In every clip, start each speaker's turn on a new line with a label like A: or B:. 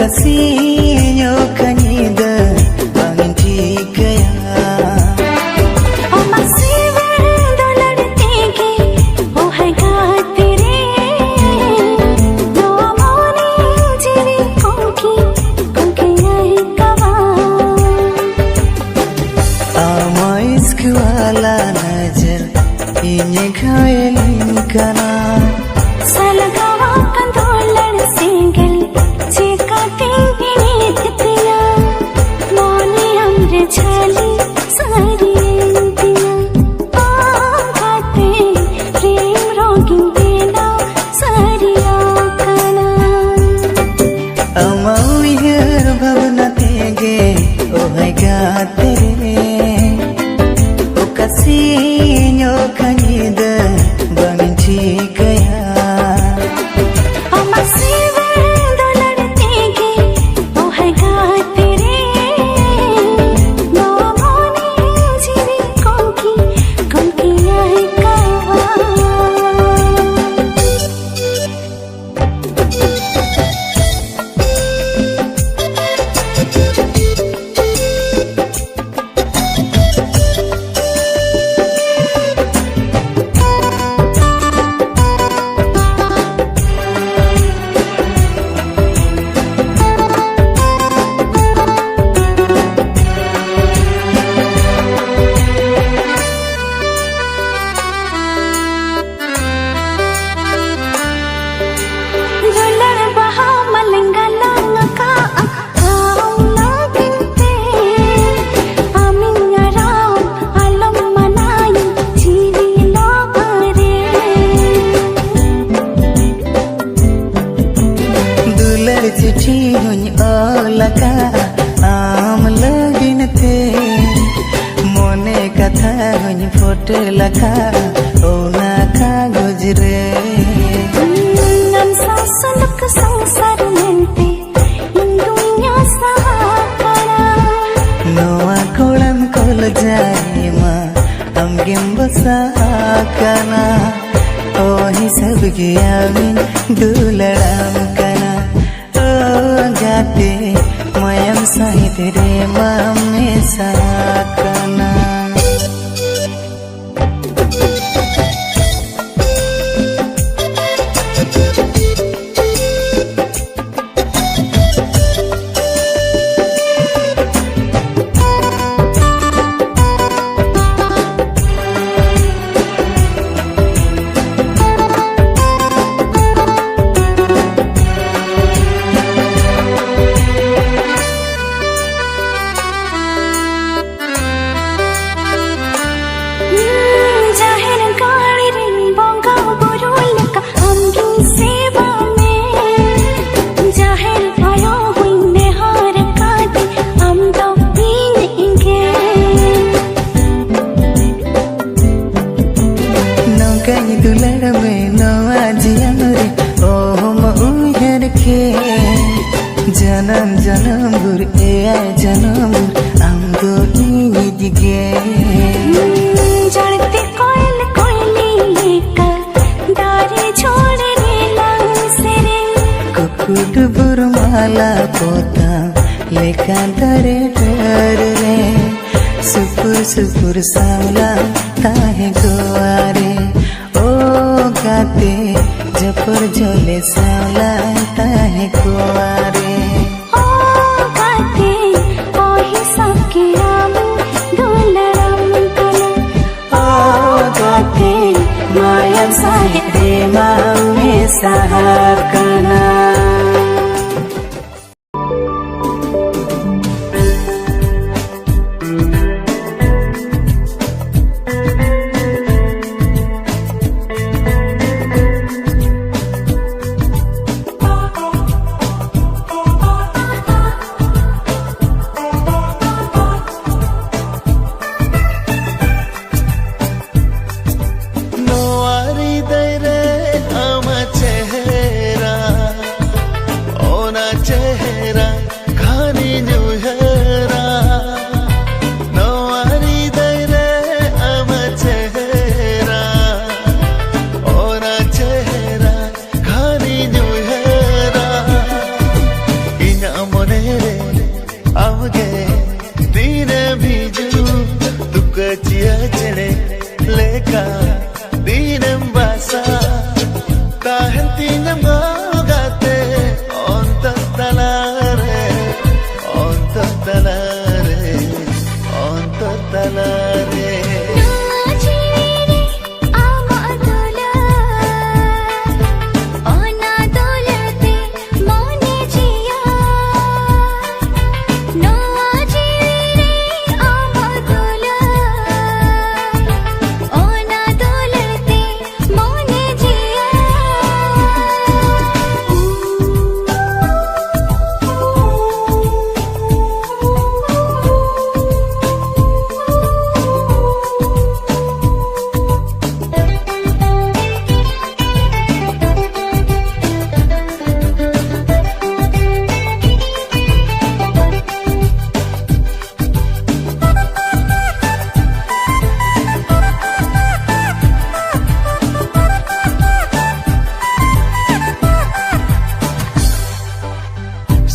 A: kasihnya kanida bangin tikaya
B: o masih berdolar tinggi oh hai gatire no amoni jiri konki ai kawa
A: ama isk wala nazar inye khayalin kana
B: salgawa kan dolar single छली सारी दिया आते प्रेम रोगी देना सारी आकना
A: अमौलियर भवना तेगे ओ है गाते ओ कसिन्यो खनिद बमिन ठीकया चिट्ठी हुई लगा आम लगिन थे मोने कथा हुई फोटो लगा ओ ना कागज रे
B: नम सासलक संसार मेंते दुनिया सहाकरा
A: नोआ कोलम कोल जाए मा हम गिम्बसा कना ओ ही सब गया मिन दुलड़ाम कना गाते मयम सहित रे ममे साकना दुलड़ में नवा जियन रे ओ हम उहर के जन्म जन्म गुर ए जन्म हम दो ईद गे
B: जड़ते कोयल कोयली लेकर दारे छोड़ रे लंसे रे
A: कुकुट बुरमाला पोता लेका दरे डर रे सुपुर सुपुर सावला ताहे गोवारे गाते जपर झोले सावला ताहे कुआरे
B: ओ गाते ओ ही सबके राम दुलराम कना
A: ओ गाते माया साहित्य मामे सहाकना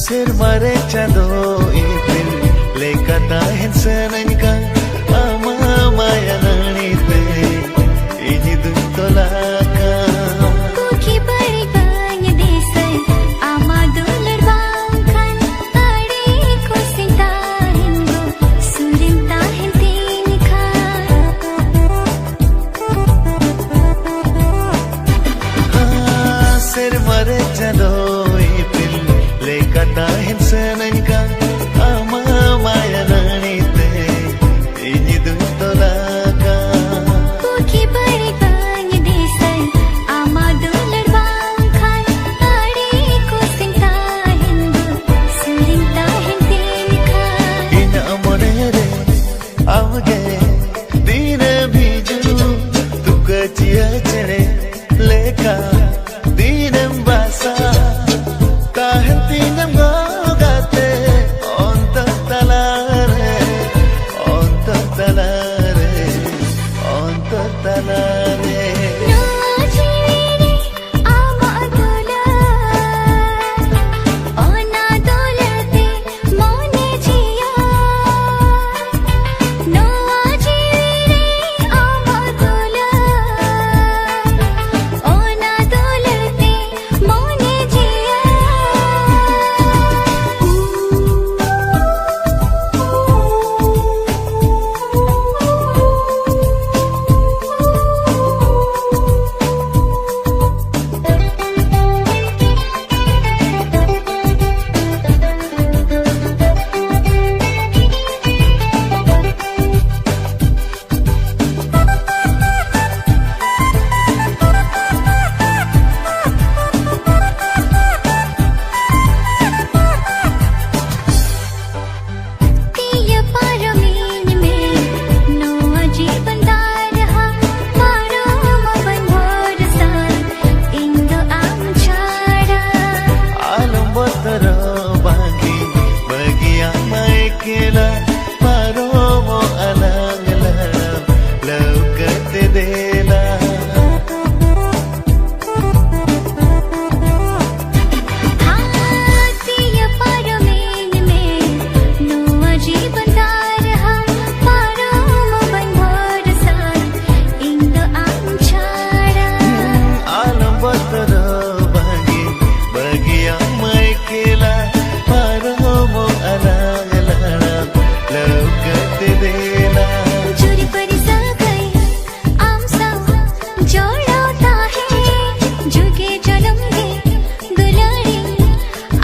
A: Sermare chado ipil lekata hensanangka ama maya nanite ini duntolaka
B: Kuki bariganya desai ama dular bangkan ade ko sinta hindu surinta hintinika
A: Sermare chado ipil lekata hensanangka ama maya nanite ini duntolaka
B: Kuki bariganya desai ama dular bangkan ade ko sinta hindu surinta hintinika
A: ina amonere avge dina biju tuka chia chene leka dinam basa tahantinam gogate onta talare
B: No jiri ama dular ona dolate mone jiya No jiri ama dular ona dolate mone jiya Tiya paramin mein no ajiban darha maro maban bharsan indo am chada
A: alam batara bagi bagi amai kela paro mo alang alam laukate dela
B: Tiya paramin mein no ajiban darha maro maban bharsan indo am chada
A: alam batara bagi bagi amai kela paro mo alang alam laukate dela
B: चोरी पर सगाई आम सा जोड़ता है जुगे जन्मगे दुलारी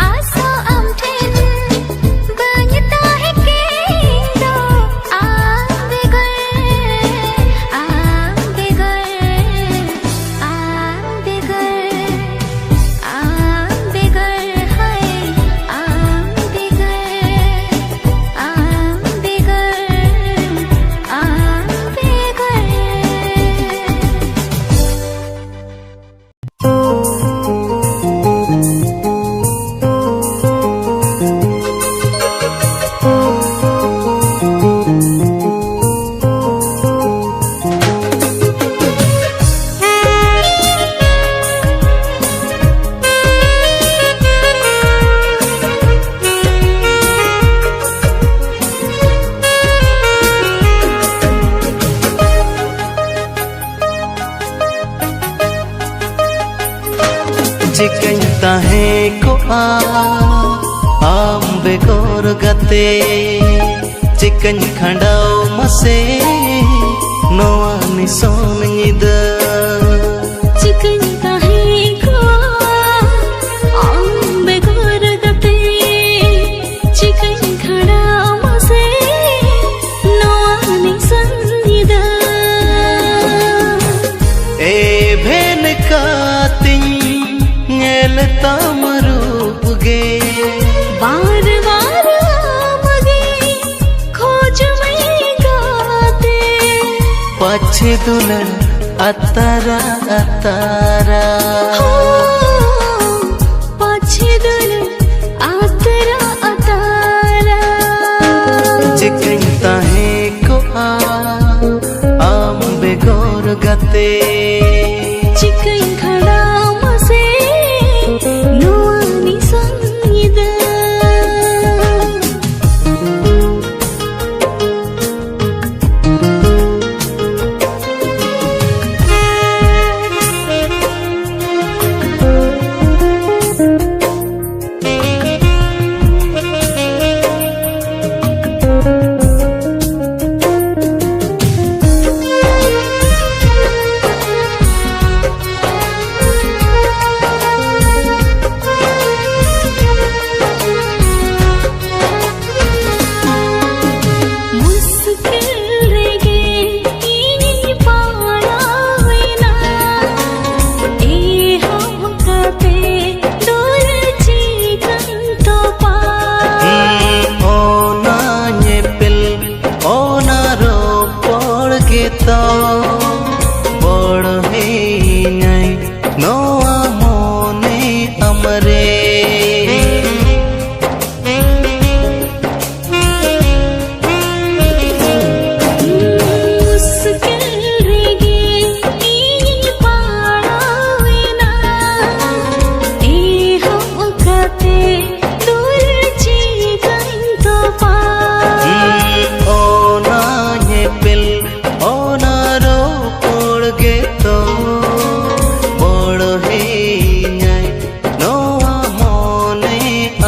B: आसा आम ठेन बनता है केंदो आम बेगर आम बेगर आम बेगर आम बेगर है आम बेगर आम बेगर आम बेगर
A: चिकन ताहे को आम बेगोर गते चिकन खंडाओ मसे नोआ निसोन निदा
B: चिकन काहे को आम बेगर गते चिकन खड़ा मसे नोआनी संगीदा
A: ए भेन कातिं नेल तामरूप गे
B: बार बार मगे खोज में गाते
A: पछे दुल्हन अतारा अतारा
B: पाछे दुल्हन आतरा अतारा
A: चिकन ताहे को आम बेगोर गते
B: चिकन खड़ा मसे नोआनी संगीदा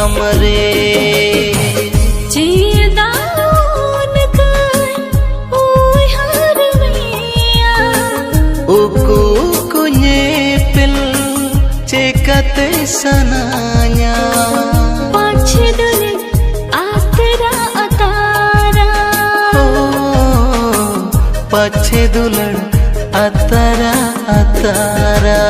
A: हमरे
B: चेदान कर ओय हर मैया
A: uku kunye pil cekate sananya
B: पाछे Dhule आतरा Atarra
A: pache dulan atara atara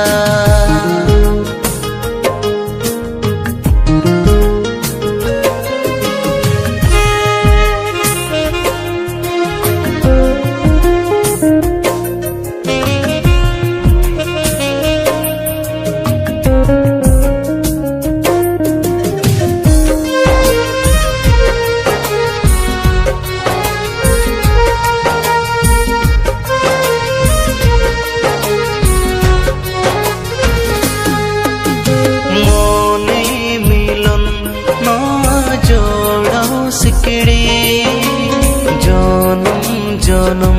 A: जनम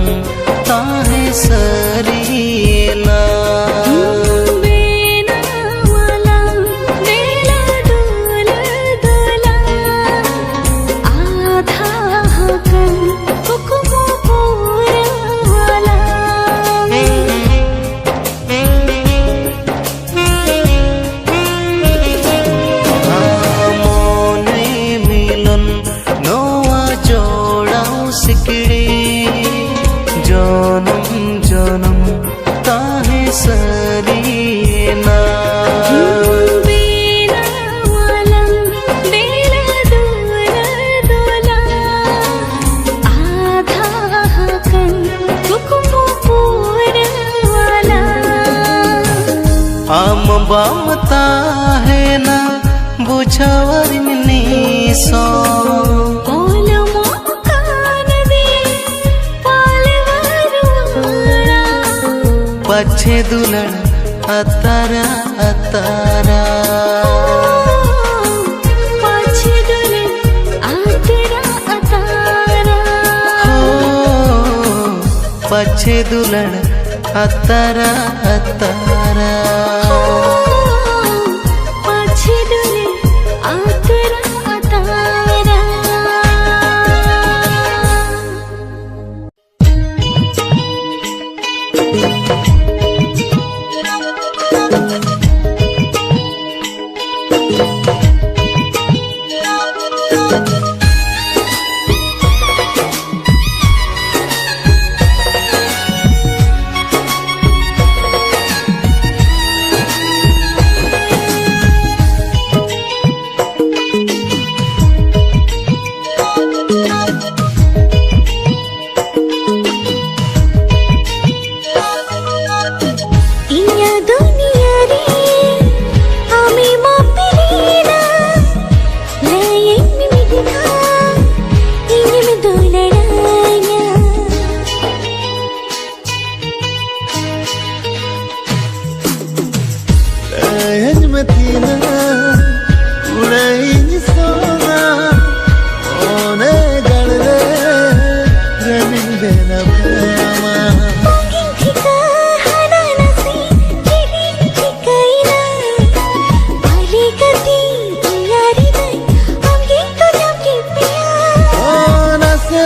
A: ताहे सरीला
B: बेना वाला बेला डोल डोला आधा हकन हुक्म पूरा वाला
A: मोने मिलन नोआ जोड़ाऊ सिकड़ी जनम जनम ताहे सरीना
B: बेना वाला बेला डोल डोला आधा हकन हुक्म पूरा वाला
A: हम बामता है ना बुझावर मिनी सो pache dulan atara atara
B: पाछे Dhule आतरा Atarra
A: pache dulan atara atara
B: पाछे Dhule आतरा Atarra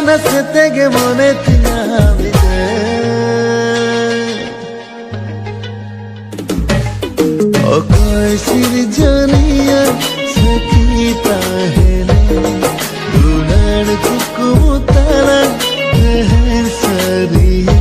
A: Nastege monetina vide O koi sirjaniya sakita hele Dulan kukumutalaehen sariye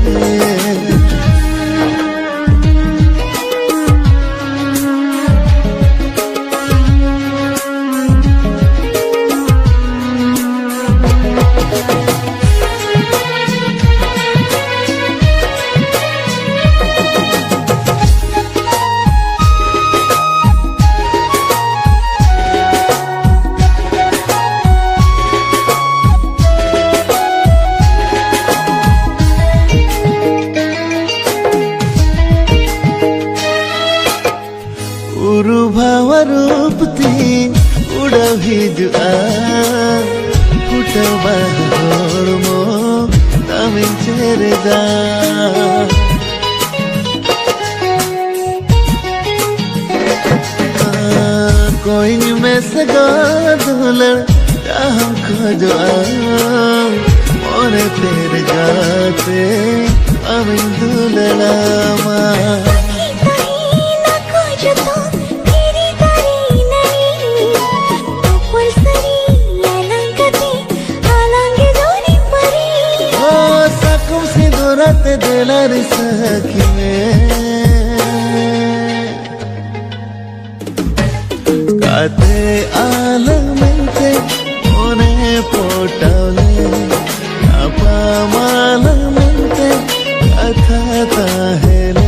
A: रूपती उड़ही जुआ फुटबा होड़मो तमिन चेरेदा कोई में सगा दुलड़ हमको जो मोरे तेरे गाते अब दुलड़ामा te de la risa que me Kate alamente one potale Apa malamente athata hele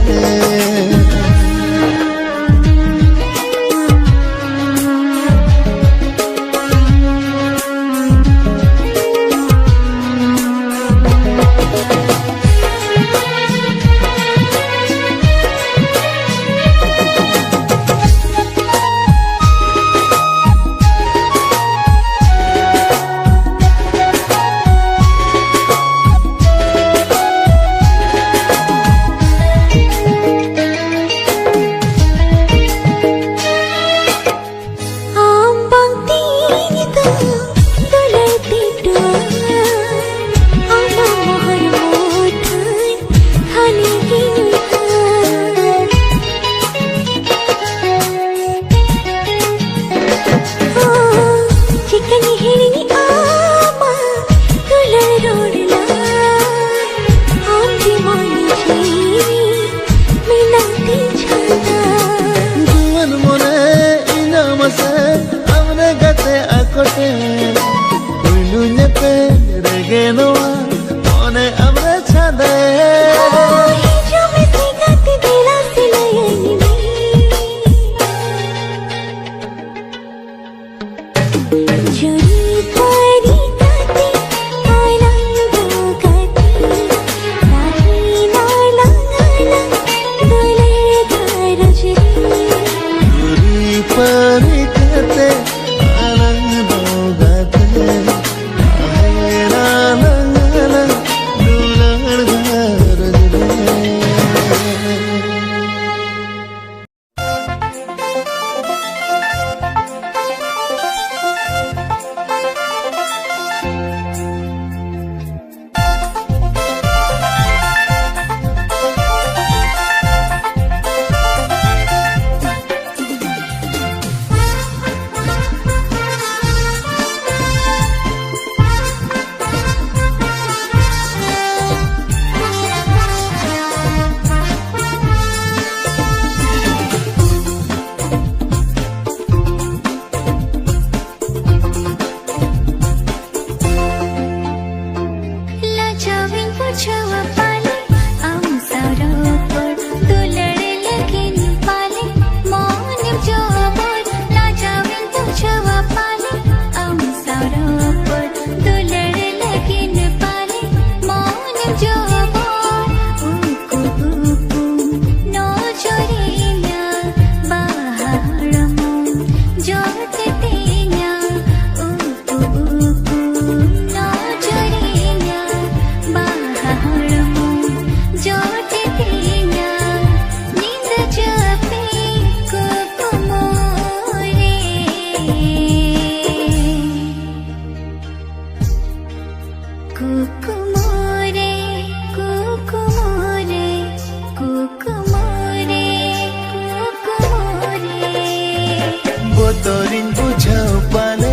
A: तोरिन बुझाउ पाले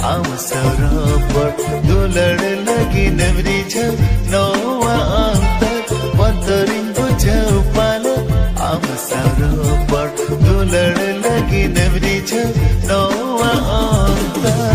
A: आम सरपर दुलड़ लगी नवरी छल नौवा अंतर तोरिन बुझाउ पाले आम सरपर दुलड़ लगी नवरी छल नौवा अंतर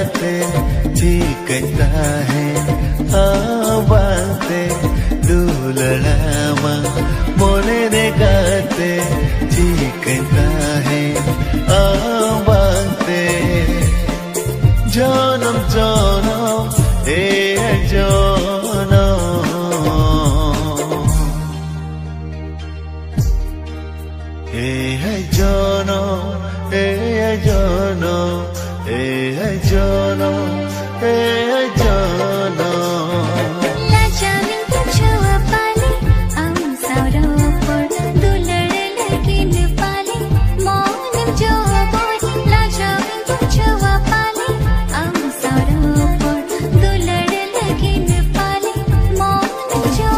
A: बातें जी कहता है बातें दुलड़ामा मोने रे गाते जी कहता है बातें जनम जनम ए जनम ए जनम ए जनम ए जनम ए जनम
B: लाजामिन पुछवा पाले सारो पर दुलड़ लगिन पाले मौनम जो बोले लाजामिन पुछवा पाले सारो पर दुलड़ लगिन पाले मौनम जो